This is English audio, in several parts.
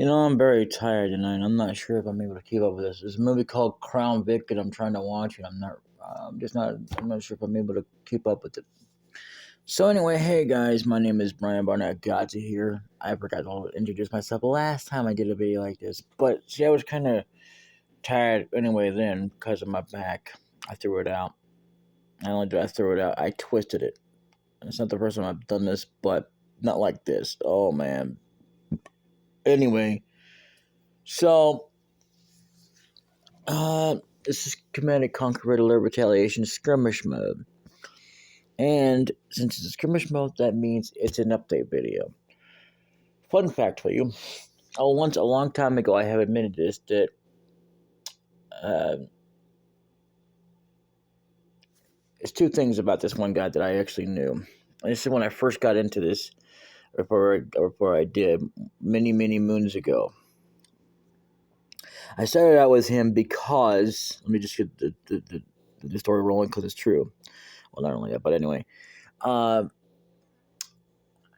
I'm very tired tonight. I'm not sure if I'm able to keep up with this. There's a movie called Crown Vic that I'm trying to watch, and I'm not sure if I'm able to keep up with it. So anyway, hey guys, my name is Brian Barnett Gotcha here. I forgot to introduce myself last time I did a video like this, but see, I was kind of tired anyway then because of my back. I threw it out. Not only did I throw it out, I twisted it. And it's not the first time I've done this, but not like this. Oh man. Anyway, so Uh, this is Command and Conquer Red Alert Retaliation skirmish mode. And since it's a skirmish mode, that means it's an update video. Fun fact for you. Once a long time ago, I have admitted this, that uh, there's two things about this one guy that I actually knew. And this is when I first got into this, before I did, many moons ago. I started out with him because, let me just get the story rolling because it's true. Well, not only that, but anyway. Uh,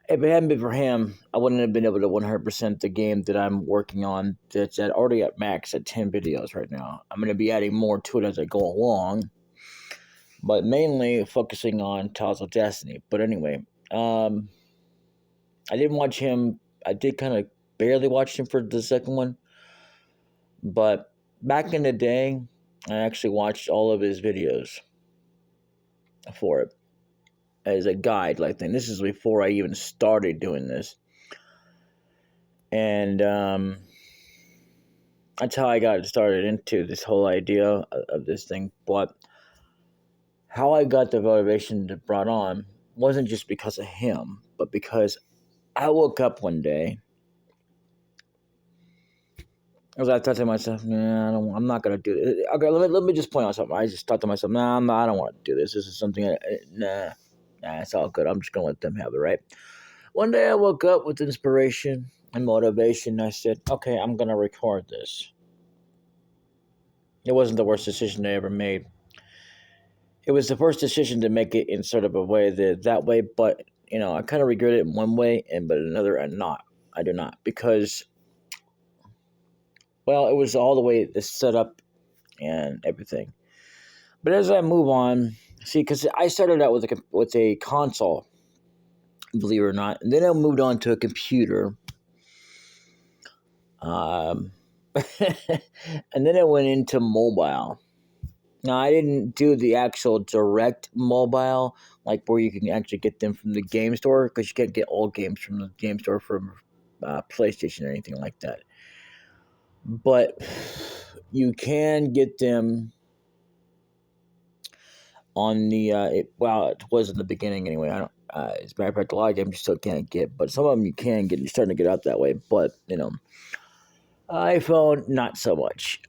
if it hadn't been for him, I wouldn't have been able to 100% the game that I'm working on. That's already at max at 10 videos right now. I'm going to be adding more to it as I go along, but mainly focusing on Tiles of Destiny. But anyway, I didn't watch him. I did kind of barely watch him for the second one, but back in the day, I actually watched all of his videos for it as a guide like thing. This is before I even started doing this. And that's how I got started into this whole idea of this thing. But how I got the motivation to brought on wasn't just because of him, but because I woke up one day. As I thought to myself, nah, I'm not gonna do it. Okay, let me just point out something. I just thought to myself, nah, I don't want to do this. This is something, nah, it's all good. I'm just gonna let them have it, right? One day I woke up with inspiration and motivation. I said, okay, I'm gonna record this. It wasn't the worst decision I ever made. It was the first decision to make it in sort of a way that way, but I kind of regret it in one way, and but another, and not. I do not, because well, it was all the way the setup and everything. But as I move on, see, because I started out with a console, believe it or not, and then I moved on to a computer. Um, and then I went into mobile. Now, I didn't do the actual direct mobile, like where you can actually get them from the game store, because you can't get all games from the game store from PlayStation or anything like that. But you can get them on the, it was in the beginning anyway. I don't, as a matter of fact, a lot of games you still can't get, but some of them you can get. You're starting to get out that way, but, iPhone, not so much.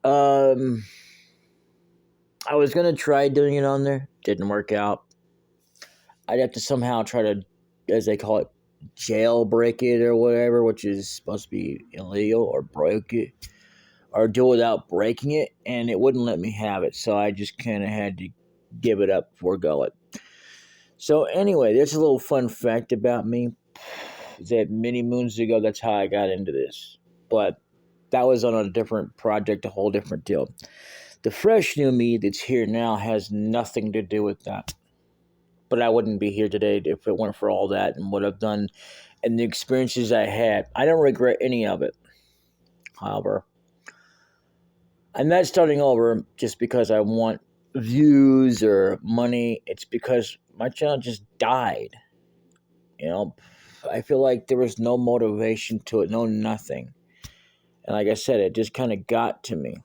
I was going to try doing it on there. Didn't work out. I'd have to somehow try to, as they call it, jailbreak it or whatever, which is supposed to be illegal, or break it, or do it without breaking it, and it wouldn't let me have it, so I just kind of had to give it up, forego it. So anyway, there's a little fun fact about me, that many moons ago, that's how I got into this. But that was on a different project, a whole different deal. The fresh new me that's here now has nothing to do with that. But I wouldn't be here today if it weren't for all that and what I've done and the experiences I had. I don't regret any of it, however. I'm not starting over just because I want views or money. It's because my channel just died. I feel like there was no motivation to it, no nothing. And like I said, it just kind of got to me.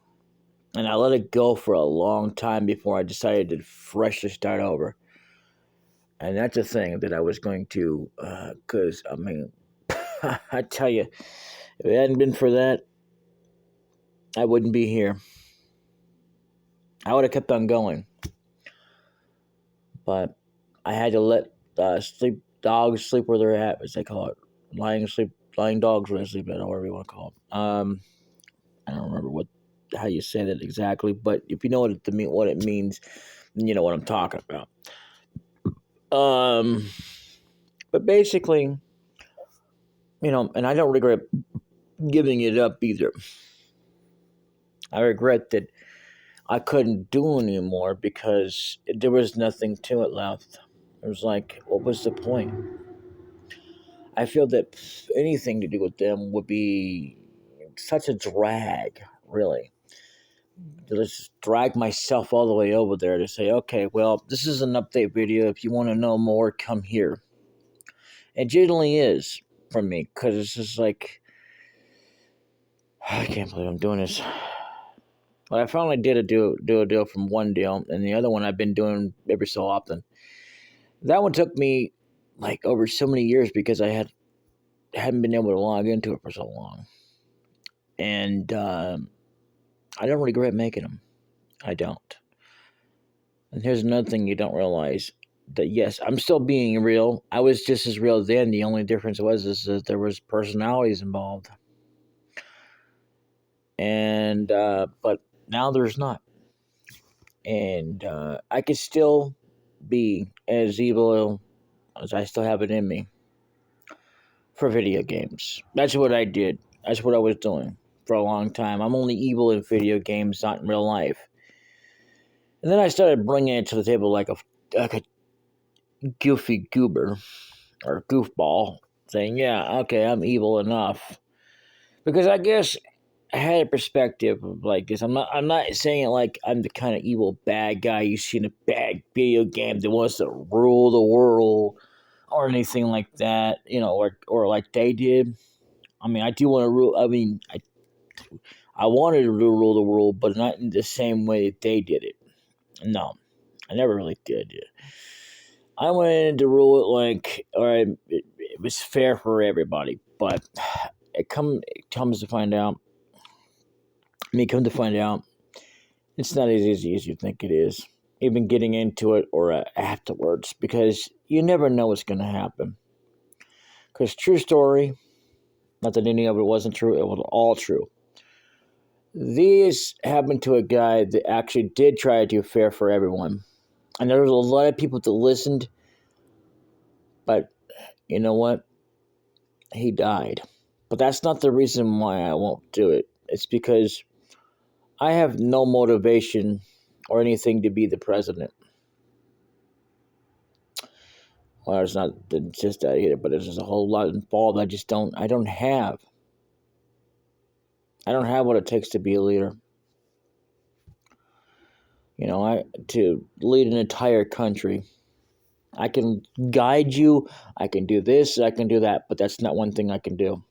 And I let it go for a long time before I decided to freshly start over. And that's a thing that I was going to, because, I tell you, if it hadn't been for that, I wouldn't be here. I would have kept on going. But I had to let dogs sleep where they're at, as they call it. Lying dogs where they sleep at, however you want to call it. I don't remember how you say that exactly, but if you know what it means, then you know what I'm talking about. But basically, and I don't regret giving it up either. I regret that I couldn't do anymore because there was nothing to it left. It was like, what was the point? I feel that anything to do with them would be such a drag, really. To just drag myself all the way over there to say, okay, well, this is an update video. If you want to know more, come here. It generally is for me because it's just like, I can't believe I'm doing this. But I finally did do a deal from one deal, and the other one I've been doing every so often. That one took me like over so many years because hadn't been able to log into it for so long, and I don't regret making them. I don't. And here's another thing you don't realize: that yes, I'm still being real. I was just as real then. The only difference was is that there was personalities involved, and but now there's not, and I can still be as evil as I still have it in me for video games. That's what I did. That's what I was doing for a long time. I'm only evil in video games, not in real life. And then I started bringing it to the table like a goofy goober or goofball, saying, "Yeah, okay, I'm evil enough." Because I guess I had a perspective of like this. I'm not saying it like I'm the kind of evil bad guy you see in a bad video game that wants to rule the world or anything like that, or like they did. I mean, I do want to rule. I mean, I wanted to rule the world, but not in the same way that they did it. No, I never really did. I wanted to rule it like, all right, it was fair for everybody, but it comes to find out. Come to find out, it's not as easy as you think it is. Even getting into it or afterwards, because you never know what's going to happen. Because true story, not that any of it wasn't true, it was all true. These happened to a guy that actually did try to do fair for everyone. And there was a lot of people that listened, but you know what? He died. But that's not the reason why I won't do it. It's because I have no motivation or anything to be the president. Well, it's not just that either, but there's just a whole lot involved. I don't have. I don't have what it takes to be a leader. To lead an entire country. I can guide you, I can do this, I can do that, but that's not one thing I can do.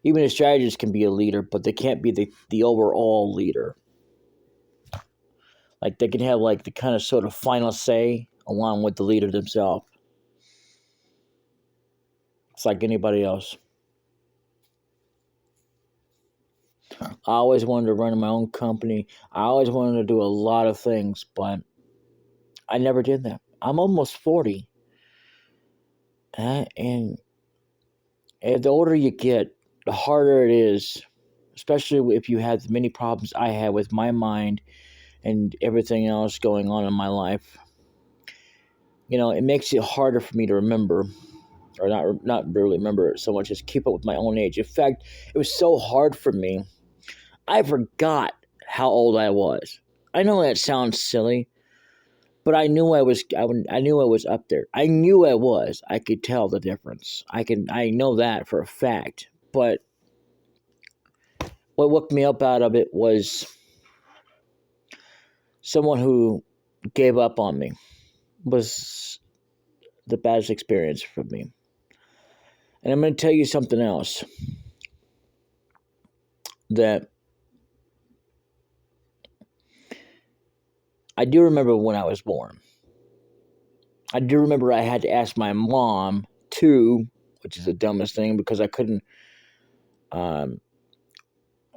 Even a strategist can be a leader, but they can't be the overall leader. Like they can have like the kind of sort of final say along with the leader themselves. It's like anybody else. I always wanted to run my own company. I always wanted to do a lot of things, but I never did that. I'm almost 40. And the older you get, the harder it is, especially if you have the many problems I had with my mind and everything else going on in my life. It makes it harder for me to remember, or not really remember so much as keep up with my own age. In fact, it was so hard for me, I forgot how old I was. I know that sounds silly, but I knew I knew I was up there. I knew I was. I could tell the difference. I know that for a fact. But what woke me up out of it was someone who gave up on me. Was the baddest experience for me. And I'm going to tell you something else that I do remember when I was born. I do remember I had to ask my mom too, which is the dumbest thing because I couldn't. And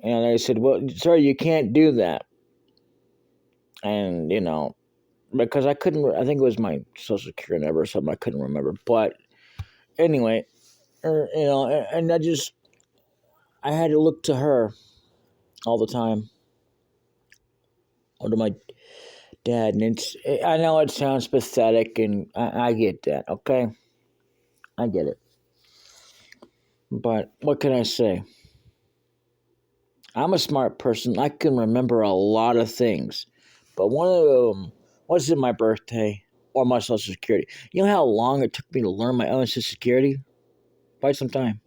I said, "Well, sorry, you can't do that." And because I couldn't. I think it was my social security number or something. I couldn't remember. But anyway, and I had to look to her all the time, or to my dad, and I know it sounds pathetic, and I get that. Okay, I get it. But what can I say? I'm a smart person. I can remember a lot of things. But one of them wasn't my birthday or my social security. You know how long it took me to learn my own social security? Quite some time.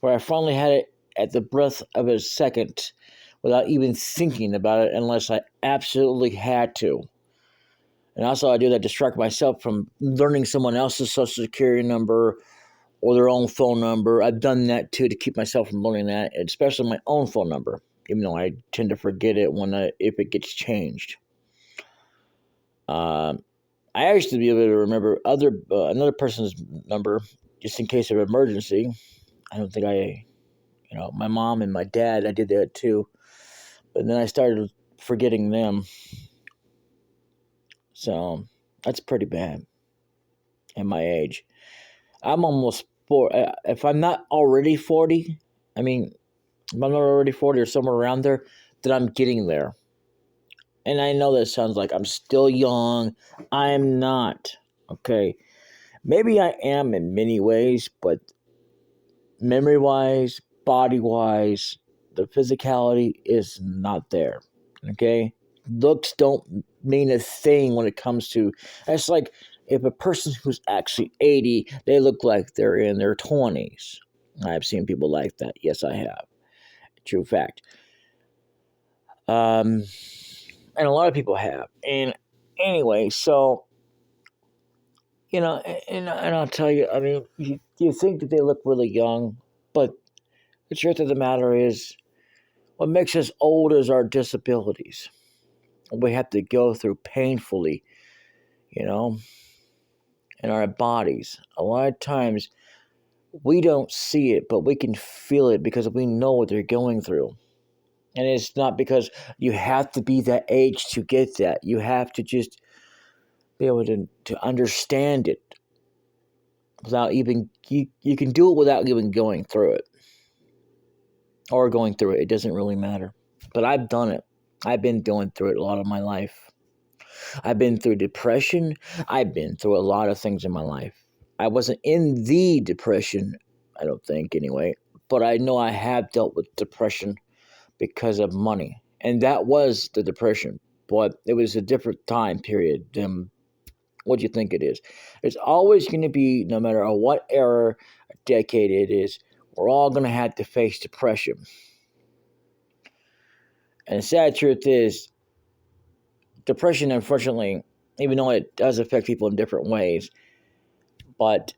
Where I finally had it at the breath of a second without even thinking about it unless I absolutely had to. And also, I do that to distract myself from learning someone else's social security number or their own phone number. I've done that too to keep myself from learning that, especially my own phone number, even though I tend to forget it if it gets changed. Um, I used to be able to remember another person's number just in case of emergency. I don't think my mom and my dad, I did that too, but then I started forgetting them. So that's pretty bad at my age. I'm almost four. If I'm not already 40, I mean, if I'm not already 40 or somewhere around there, then I'm getting there. And I know that sounds like I'm still young. I'm not. Okay. Maybe I am in many ways, but memory wise, body wise, the physicality is not there. Okay? Looks don't mean a thing when it comes to. It's like if a person who's actually 80, they look like they're in their 20s. I've seen people like that. Yes, I have. True fact. And a lot of people have. And anyway, so and I'll tell you, I mean, you think that they look really young, but the truth of the matter is, what makes us old is our disabilities. We have to go through painfully, you know, in our bodies. A lot of times we don't see it, but we can feel it because we know what they're going through. And it's not because you have to be that age to get that. You have to just be able to understand it without even, you can do it without even going through it or going through it. It doesn't really matter. But I've done it. I've been going through it a lot of my life. I've been through depression. I've been through a lot of things in my life. I wasn't in the depression, I don't think anyway, but I know I have dealt with depression because of money. And that was the depression, but it was a different time period than what you think it is. It's always going to be, no matter what era, decade it is, we're all going to have to face depression. And the sad truth is, depression, unfortunately, even though it does affect people in different ways, but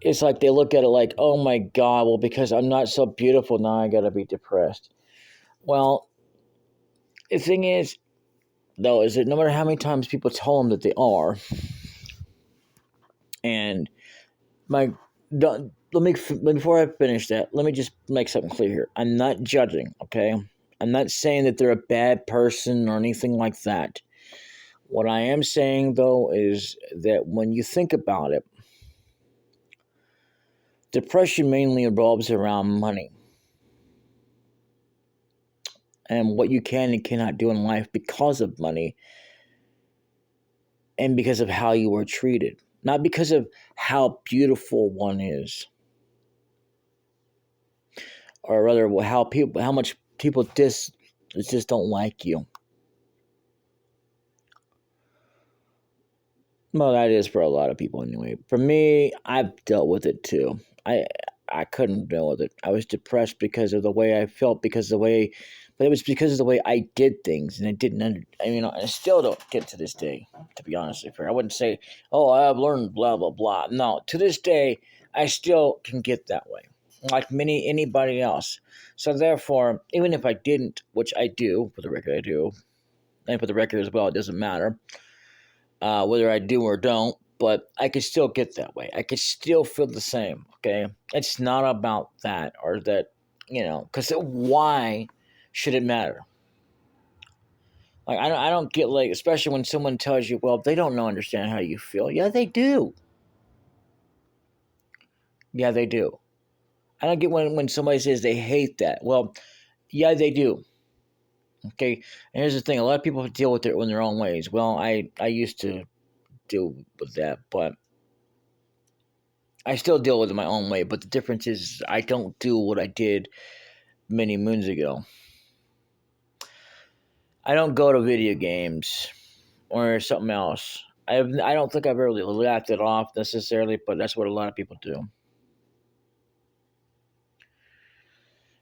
it's like they look at it like, oh my God, well, because I'm not so beautiful, now I gotta be depressed. Well, the thing is, though, is that no matter how many times people tell them that they are, and my, let me, before I finish that, let me just make something clear here. I'm not judging, okay? I'm not saying that they're a bad person or anything like that. What I am saying, though, is that when you think about it, depression mainly revolves around money and what you can and cannot do in life because of money and because of how you were treated, not because of how beautiful one is, or rather how much people just don't like you. Well, that is for a lot of people anyway. For me, I've dealt with it too. I couldn't deal with it. I was depressed because of the way I felt, because of the way, but it was because of the way I did things, and I didn't. I mean, I still don't get to this day. To be honest with you, I wouldn't say, "Oh, I've learned blah blah blah." No, to this day, I still can get that way, like anybody else. So therefore, even if I didn't, which I do, for the record, I do, and for the record as well, it doesn't matter whether I do or don't, but I could still get that way. I could still feel the same, okay? It's not about that or that, because why should it matter? Like, I don't get, like, especially when someone tells you, well, they don't know, understand how you feel. Yeah, they do. Yeah, they do. I don't get when somebody says they hate that. Well, yeah, they do. Okay, and here's the thing: a lot of people deal with it in their own ways. Well, I used to deal with that, but I still deal with it my own way, but the difference is I don't do what I did many moons ago. I don't go to video games or something else. I don't think I've really laughed it off necessarily, but that's what a lot of people do.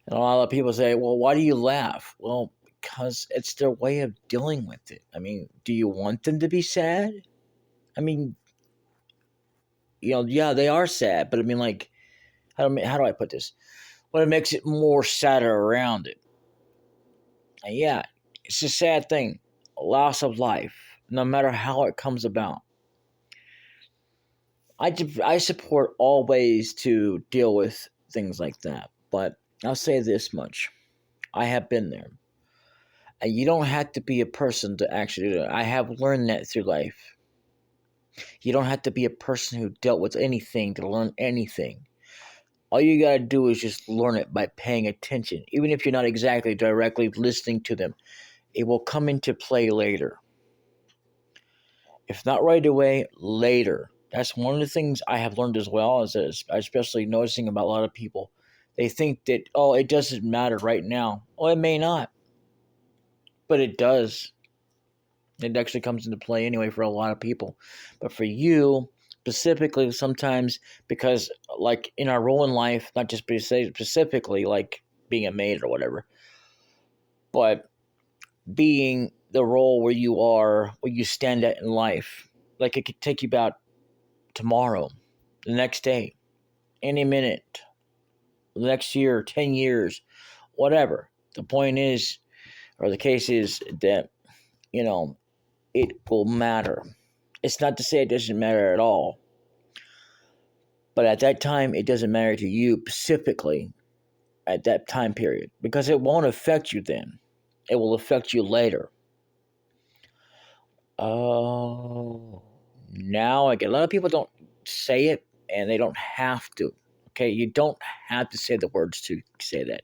And a lot of people say, well, why do you laugh? Well, because it's their way of dealing with it. I mean, do you want them to be sad? I mean, yeah, they are sad, but I mean, like, how do I put this? Well, it makes it more sadder around it. And yeah, it's a sad thing. Loss of life, no matter how it comes about. I support all ways to deal with things like that, but I'll say this much. I have been there. And you don't have to be a person to actually do it. I have learned that through life. You don't have to be a person who dealt with anything to learn anything. All you gotta do is just learn it by paying attention. Even if you're not exactly directly listening to them, it will come into play later. If not right away, later. That's one of the things I have learned as well, is that especially noticing about a lot of people. They think that, oh, it doesn't matter right now. Well, it may not, but it does. It actually comes into play anyway for a lot of people. But for you, specifically, sometimes, because like in our role in life, not just specifically like being a maid or whatever, but being the role where you are, where you stand at in life. Like it could take you about tomorrow, the next day, any minute, the next year, 10 years, whatever. The point is, or the case is that, you know, it will matter. It's not to say it doesn't matter at all, but at that time, it doesn't matter to you specifically at that time period because it won't affect you then. It will affect you later. Oh, now I get a lot of people don't say it and they don't have to. Okay, you don't have to say the words to say that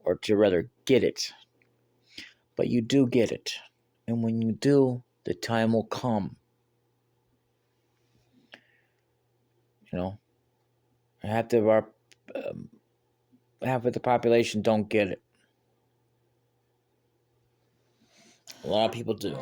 or to rather get it, but you do get it. And when you do, the time will come. You know, half of our um, half of the population don't get it. A lot of people do.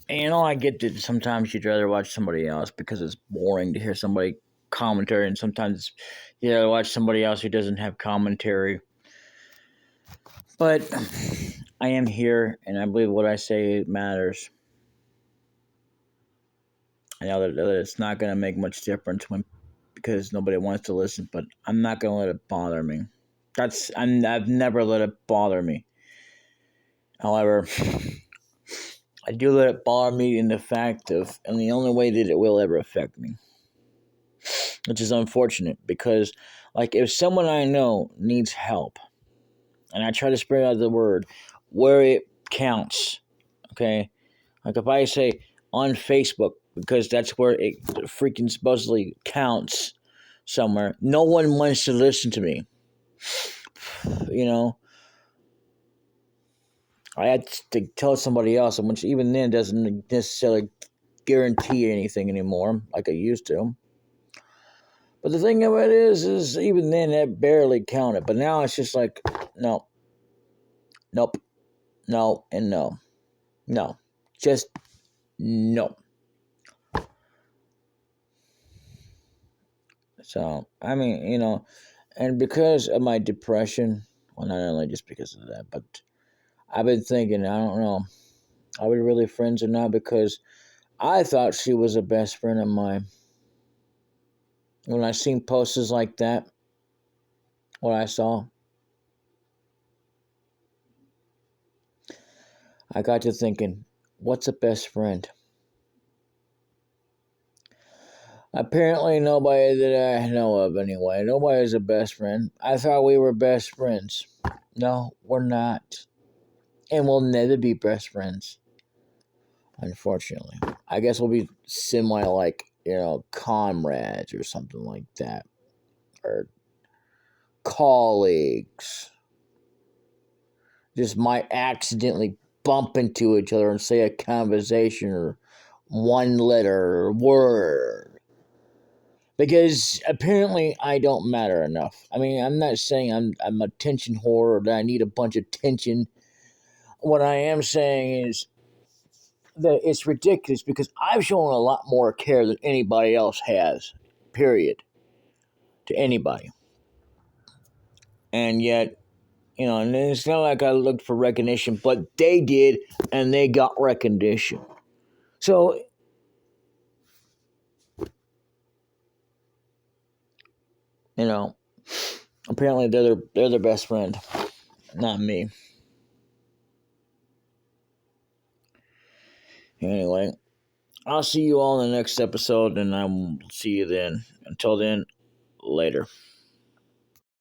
And I get that sometimes you'd rather watch somebody else because it's boring to hear somebody commentary, and sometimes you rather watch somebody else who doesn't have commentary. But I am here, and I believe what I say matters. I know that it's not going to make much difference because nobody wants to listen, but I'm not going to let it bother me. I've never let it bother me. However, I do let it bother me in the fact of, and the only way that it will ever affect me, which is unfortunate because, like, if someone I know needs help, and I try to spread out the word where it counts, okay? Like, if I say on Facebook, because that's where it freaking supposedly counts somewhere, no one wants to listen to me. You know, I had to tell somebody else, which even then doesn't necessarily guarantee anything anymore like I used to. But the thing of it is even then that barely counted. But now it's just like, no, nope, no, and no, no, just no. So I mean, and because of my depression, well, not only just because of that, but I've been thinking, I don't know, are we really friends or not? Because I thought she was a best friend of mine. When I seen posters like that, what I saw, I got to thinking, what's a best friend? Apparently, nobody that I know of, anyway. Nobody's a best friend. I thought we were best friends. No, we're not. And we'll never be best friends, unfortunately. I guess we'll be semi like, comrades or something like that. Or colleagues. Just might accidentally bump into each other and say a conversation or one letter or word. Because apparently I don't matter enough. I mean, I'm not saying I'm a attention whore or that I need a bunch of attention. What I am saying is that it's ridiculous because I've shown a lot more care than anybody else has. Period. To anybody. And yet, and it's not like I looked for recognition, but they did, and they got recognition. So, you know, apparently they're their best friend, not me. Anyway, I'll see you all in the next episode, and I will see you then. Until then, later.